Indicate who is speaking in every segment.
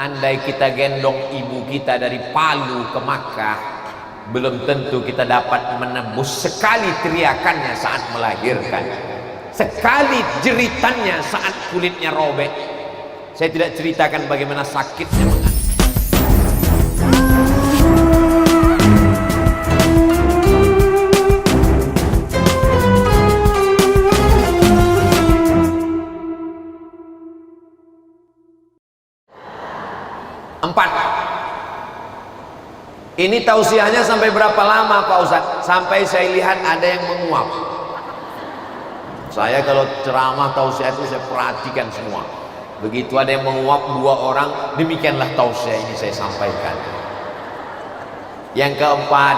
Speaker 1: andai kita gendong ibu kita dari Palu ke Makkah, belum tentu kita dapat menembus sekali teriakannya saat melahirkan, sekali jeritannya saat kulitnya robek. Saya tidak ceritakan bagaimana sakitnya mengandung. Empat. Ini tausiahnya sampai berapa lama Pak Ustadz? Sampai saya lihat ada yang menguap. Saya kalau ceramah tausiah itu saya perhatikan semua. Begitu ada yang menguap 2 orang, demikianlah tausiah ini saya sampaikan. Yang keempat,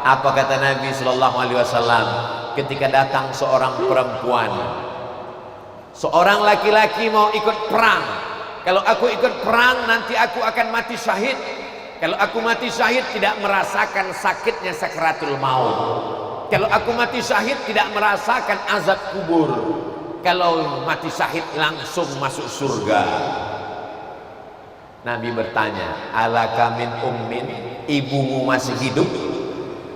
Speaker 1: apa kata Nabi Shallallahu Alaihi Wasallam ketika datang seorang perempuan, seorang laki-laki mau ikut perang. Kalau aku ikut perang nanti aku akan mati syahid. Kalau aku mati syahid tidak merasakan sakitnya sakaratul maut. Kalau aku mati syahid tidak merasakan azab kubur. Kalau mati syahid langsung masuk surga. Nabi bertanya, alaka min ummin, ibumu masih hidup?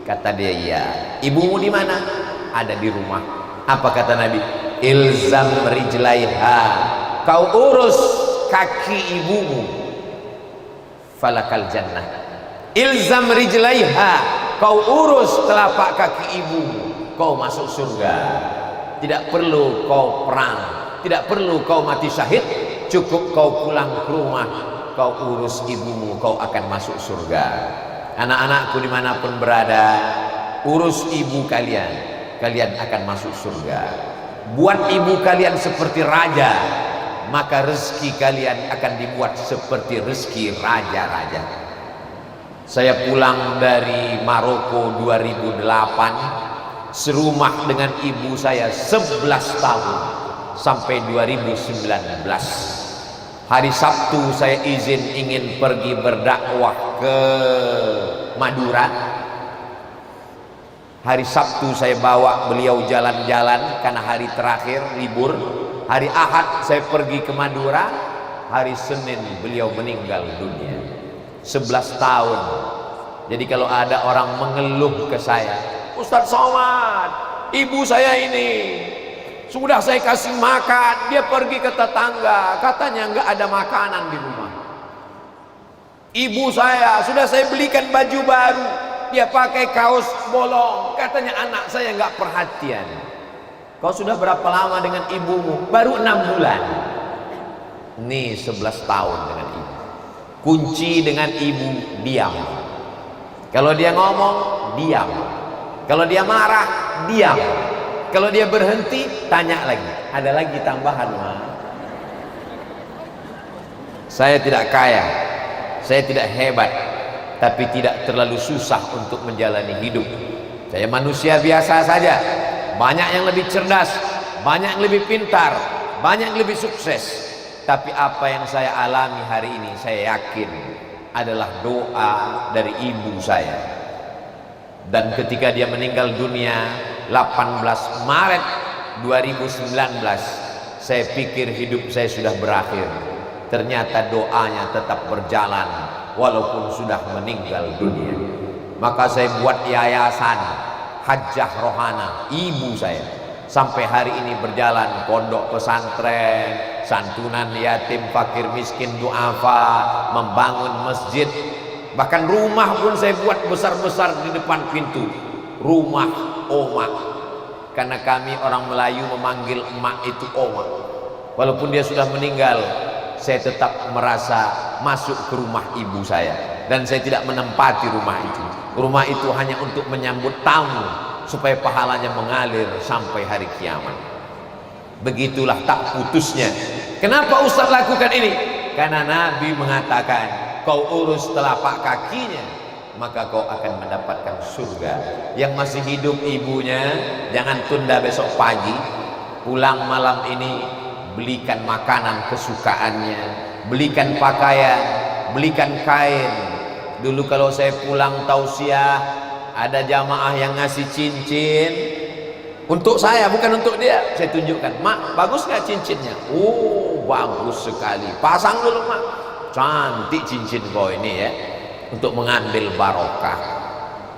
Speaker 1: Kata dia, iya. Ibumu di mana? Ada di rumah. Apa kata Nabi? Ilzam rijlaiha, kau urus kaki ibumu, falakal jannah. Ilzam rijlaiha, kau urus telapak kaki ibumu, kau masuk surga. Tidak perlu kau perang, tidak perlu kau mati syahid, cukup kau pulang ke rumah, kau urus ibumu, kau akan masuk surga. Anak-anakku dimanapun berada, urus ibu kalian, kalian akan masuk surga. Buat ibu kalian seperti raja, maka rezeki kalian akan dibuat seperti rezeki raja-raja. Saya pulang dari Maroko 2008, serumah dengan ibu saya 11 tahun sampai 2019. Hari Sabtu saya izin ingin pergi berdakwah ke Madura. Hari Sabtu saya bawa beliau jalan-jalan karena hari terakhir libur. Hari Ahad saya pergi ke Madura, hari Senin beliau meninggal dunia. 11 tahun. Jadi kalau ada orang mengeluh ke saya, Ustadz Somad, ibu saya ini sudah saya kasih makan, dia pergi ke tetangga, katanya nggak ada makanan di rumah. Ibu saya sudah saya belikan baju baru, dia pakai kaos bolong, katanya anak saya nggak perhatian. Kau sudah berapa lama dengan ibumu? Baru 6 bulan. Nih 11 tahun dengan ibu. Kunci dengan ibu, diam. Kalau dia ngomong, diam. Kalau dia marah, diam. Kalau dia berhenti, tanya lagi. Ada lagi tambahan, Ma. Saya tidak kaya, saya tidak hebat, tapi tidak terlalu susah untuk menjalani hidup. Saya manusia biasa saja. Banyak yang lebih cerdas, banyak yang lebih pintar, banyak yang lebih sukses. Tapi apa yang saya alami hari ini, saya yakin adalah doa dari ibu saya. Dan ketika dia meninggal dunia 18 Maret 2019, saya pikir hidup saya sudah berakhir. Ternyata doanya tetap berjalan walaupun sudah meninggal dunia. Maka saya buat yayasan Hajjah Rohana, ibu saya, sampai hari ini berjalan pondok pesantren, santunan yatim, fakir miskin, duafa, membangun masjid, bahkan rumah pun saya buat besar-besar di depan pintu, rumah Oma, karena kami orang Melayu memanggil emak itu Oma. Walaupun dia sudah meninggal, saya tetap merasa masuk ke rumah ibu saya, dan saya tidak menempati rumah itu. Rumah itu hanya untuk menyambut tamu supaya pahalanya mengalir sampai hari kiamat. Begitulah tak putusnya. Kenapa Ustaz lakukan ini? Karena Nabi mengatakan, kau urus telapak kakinya, maka kau akan mendapatkan surga. Yang masih hidup ibunya, jangan tunda besok pagi, pulang malam ini, belikan makanan kesukaannya, belikan pakaian, belikan kain. Dulu kalau saya pulang tausiah, ada jamaah yang ngasih cincin untuk saya, bukan untuk dia. Saya tunjukkan, Mak, bagus nggak cincinnya? Oh, bagus sekali. Pasang dulu, Mak. cantik cincin kau ini ya, untuk mengambil barokah.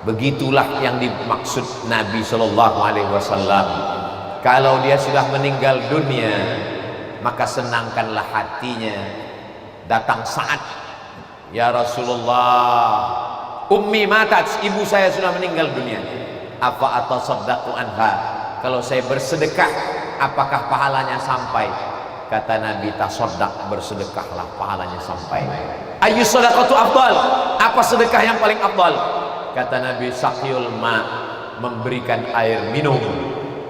Speaker 1: Begitulah yang dimaksud Nabi Shallallahu Alaihi Wasallam. Kalau dia sudah meninggal dunia, maka senangkanlah hatinya. Datang saat, ya Rasulullah, ummi matat, ibu saya sudah meninggal dunia. Apa atasaddaqu anha? Kalau saya bersedekah, apakah pahalanya sampai? Kata Nabi, tasaddaq, bersedekahlah, pahalanya sampai. Ayyu sadaqatu afdal? Apa sedekah yang paling afdal? Kata Nabi, saqyul ma, memberikan air minum.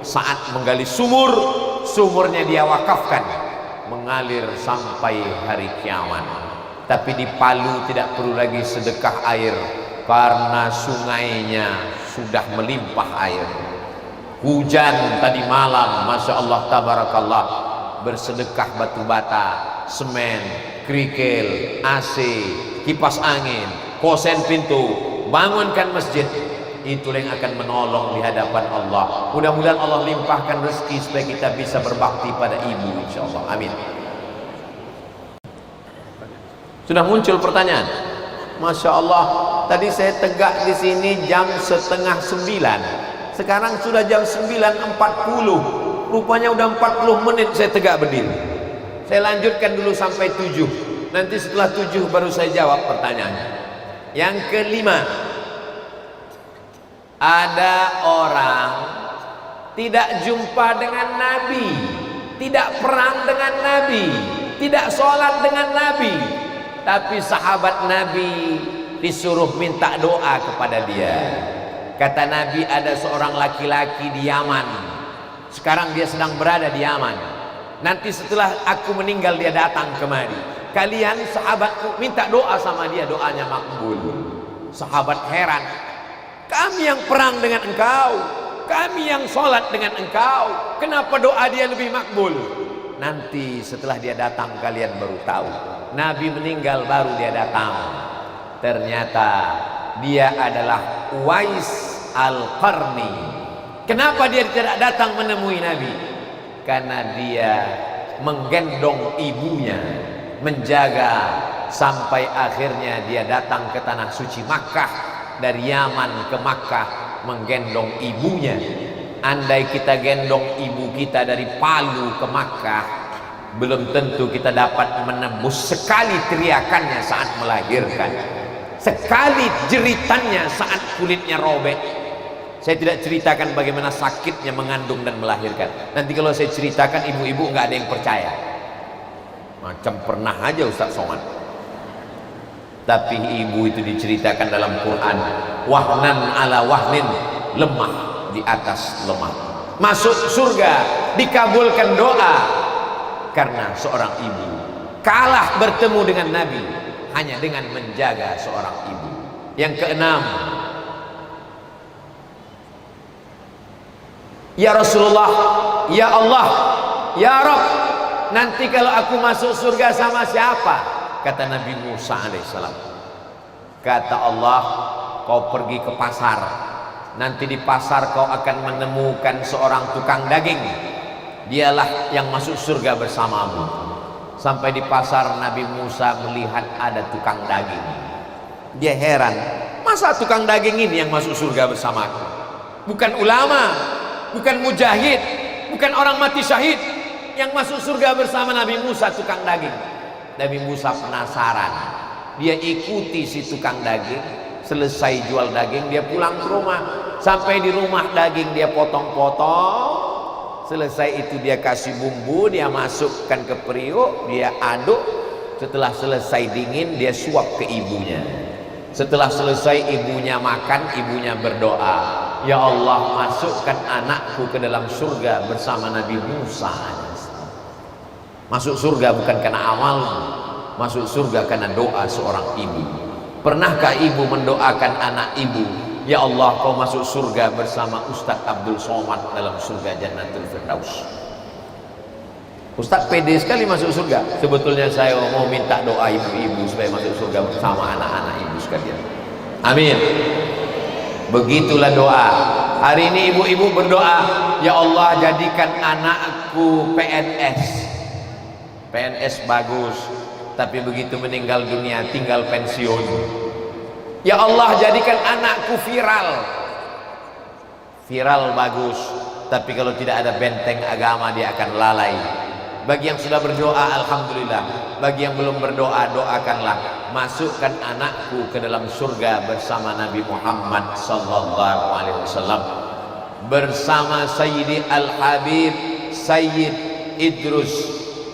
Speaker 1: Saat menggali sumur, sumurnya dia wakafkan, mengalir sampai hari kiamat. Tapi di Palu tidak perlu lagi sedekah air, karena sungainya sudah melimpah air. Hujan tadi malam, Masya Allah tabarakallah, bersedekah batu bata, semen, kerikil, AC, kipas angin, kosen pintu, bangunkan masjid. Itulah yang akan menolong di hadapan Allah. Mudah-mudahan Allah limpahkan rezeki supaya kita bisa berbakti pada ibu, insya Allah. Amin. Sudah muncul pertanyaan. Masya Allah, tadi saya tegak di sini jam 8:30. Sekarang sudah jam 9:40. Rupanya udah 40 menit saya tegak berdiri. Saya lanjutkan dulu sampai 7. Nanti setelah 7 baru saya jawab pertanyaannya. Yang kelima, ada orang tidak jumpa dengan Nabi, tidak perang dengan Nabi, tidak sholat dengan Nabi, tapi sahabat Nabi disuruh minta doa kepada dia. Kata Nabi, ada seorang laki-laki di Yaman. Sekarang dia sedang berada di Yaman. Nanti setelah aku meninggal dia datang kemari. Kalian sahabatku minta doa sama dia, doanya makbul. Sahabat heran, kami yang perang dengan engkau, kami yang sholat dengan engkau, kenapa doa dia lebih makbul? Nanti setelah dia datang kalian baru tahu. Nabi meninggal baru dia datang. Ternyata dia adalah Uwais Al-Qarni. Kenapa dia tidak datang menemui Nabi? Karena dia menggendong ibunya, menjaga sampai akhirnya dia datang ke tanah suci Makkah. Dari Yaman ke Makkah menggendong ibunya. Andai kita gendong ibu kita dari Palu ke Makkah, belum tentu kita dapat menembus sekali teriakannya saat melahirkan, sekali jeritannya saat kulitnya robek. Saya tidak ceritakan bagaimana sakitnya mengandung dan melahirkan. Nanti kalau saya ceritakan, ibu-ibu nggak ada yang percaya. Macam pernah aja Ustaz Somad. Tapi ibu itu diceritakan dalam Quran, wahnan ala wahnin, lemah di atas lemah. Masuk surga, dikabulkan doa, karena seorang ibu kalah bertemu dengan Nabi hanya dengan menjaga seorang ibu. Yang keenam, ya Rasulullah, ya Allah, ya Rabb, nanti kalau aku masuk surga sama siapa? Kata Nabi Musa alaihissalam, kata Allah, kau pergi ke pasar, nanti di pasar kau akan menemukan seorang tukang daging, dialah yang masuk surga bersamamu. Sampai di pasar Nabi Musa melihat ada tukang daging. Dia heran, masa tukang daging ini yang masuk surga bersamaku? Bukan ulama, bukan mujahid, bukan orang mati syahid yang masuk surga bersama Nabi Musa, tukang daging. Nabi Musa penasaran, dia ikuti si tukang daging. Selesai jual daging dia pulang ke rumah. Sampai di rumah daging dia potong-potong. Selesai itu dia kasih bumbu, dia masukkan ke periuk, dia aduk. Setelah selesai dingin dia suap ke ibunya. Setelah selesai ibunya makan, ibunya berdoa, ya Allah, masukkan anakku ke dalam surga bersama Nabi Musa. Masuk surga bukan karena amal, masuk surga karena doa seorang ibu. Pernahkah ibu mendoakan anak ibu, ya Allah, kau masuk surga bersama Ustadz Abdul Somad dalam surga Jannatul Firdaus? Ustadz pede sekali masuk surga. Sebetulnya saya mau minta doa ibu-ibu supaya masuk surga bersama anak-anak ibu sekalian. Amin. Begitulah doa. Hari ini ibu-ibu berdoa, ya Allah, jadikan anakku PNS. PNS bagus, tapi begitu meninggal dunia tinggal pensiun. Ya Allah, jadikan anakku viral. Viral bagus, tapi kalau tidak ada benteng agama dia akan lalai. Bagi yang sudah berdoa, alhamdulillah. Bagi yang belum berdoa, doakanlah. Masukkan anakku ke dalam surga bersama Nabi Muhammad sallallahu alaihi wasallam, bersama Sayyidi Al-Habib Sayyid Idrus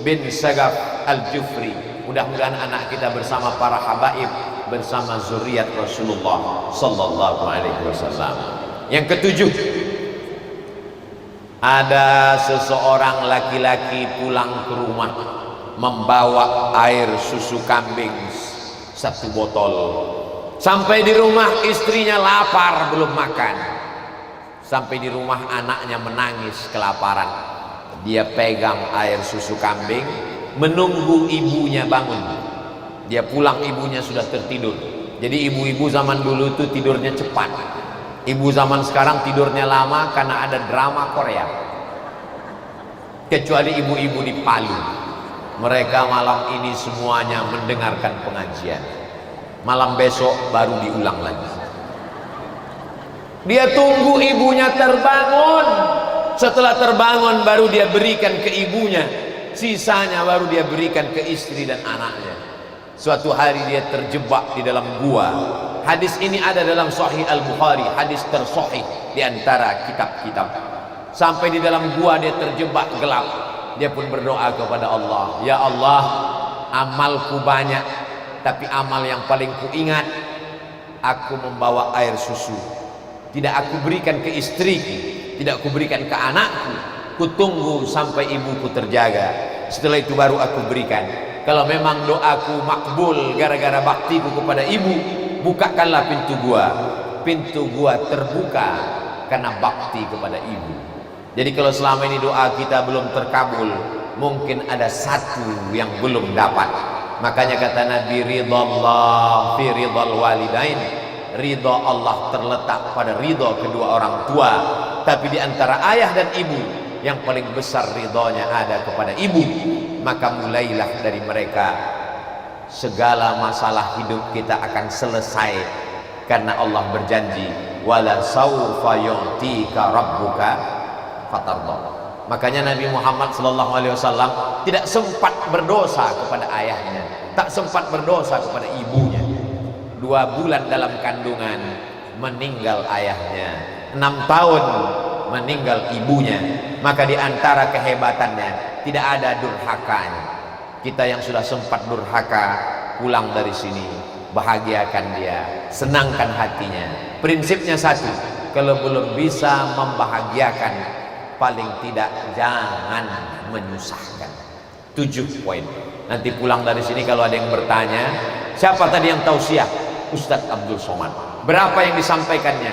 Speaker 1: bin Sagaf Al-Jufri. Mudah-mudahan anak kita bersama para habaib, bersama zuriat Rasulullah sallallahu alaihi wasallam. Yang ketujuh, ada seseorang laki-laki pulang ke rumah membawa air susu kambing 1 botol. Sampai di rumah istrinya lapar belum makan. Sampai di rumah anaknya menangis kelaparan. Dia pegang air susu kambing menunggu ibunya bangun. Dia pulang, ibunya sudah tertidur. Jadi ibu-ibu zaman dulu itu tidurnya cepat. Ibu zaman sekarang tidurnya lama karena ada drama Korea. Kecuali ibu-ibu di Palu, mereka malam ini semuanya mendengarkan pengajian. Malam besok baru diulang lagi. Dia tunggu ibunya terbangun. Setelah terbangun baru dia berikan ke ibunya. Sisanya baru dia berikan ke istri dan anaknya. Suatu hari dia terjebak di dalam gua. Hadis ini ada dalam Sahih Al-Bukhari, hadis tersahih di antara kitab-kitab. Sampai di dalam gua dia terjebak gelap. Dia pun berdoa kepada Allah, ya Allah, amalku banyak, tapi amal yang paling kuingat, aku membawa air susu. Tidak aku berikan ke istriku, tidak aku berikan ke anakku. Kutunggu sampai ibuku terjaga. Setelah itu baru aku berikan. Kalau memang doaku makbul gara-gara baktiku kepada ibu, bukakanlah pintu gua. Pintu gua terbuka karena bakti kepada ibu. Jadi kalau selama ini doa kita belum terkabul, mungkin ada satu yang belum dapat. Makanya kata Nabi, ridallah fi ridal walidain. Ridha Allah terletak pada ridha kedua orang tua. Tapi di antara ayah dan ibu, yang paling besar ridhonya ada kepada ibu. Maka mulailah dari mereka. Segala masalah hidup kita akan selesai, karena Allah berjanji, wala saufa yu'tika rabbuka fatarda. Makanya Nabi Muhammad SAW tidak sempat berdosa kepada ayahnya, tak sempat berdosa kepada ibunya. 2 bulan dalam kandungan meninggal ayahnya, 6 tahun meninggal ibunya. Maka di antara kehebatannya tidak ada durhakanya. Kita yang sudah sempat durhaka, pulang dari sini, bahagiakan dia, senangkan hatinya. Prinsipnya satu, kalau belum bisa membahagiakan, paling tidak jangan menyusahkan. 7 poin. Nanti pulang dari sini kalau ada yang bertanya, siapa tadi yang tausiah? Ustadz Abdul Somad. Berapa yang disampaikannya?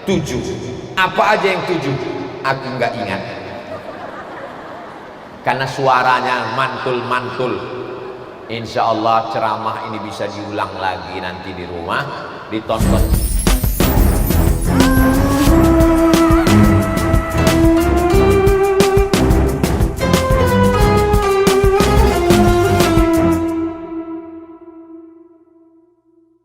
Speaker 1: 7. Apa aja yang 7? Aku nggak ingat. Karena suaranya mantul-mantul. Insya Allah ceramah ini bisa diulang lagi nanti di rumah, ditonton.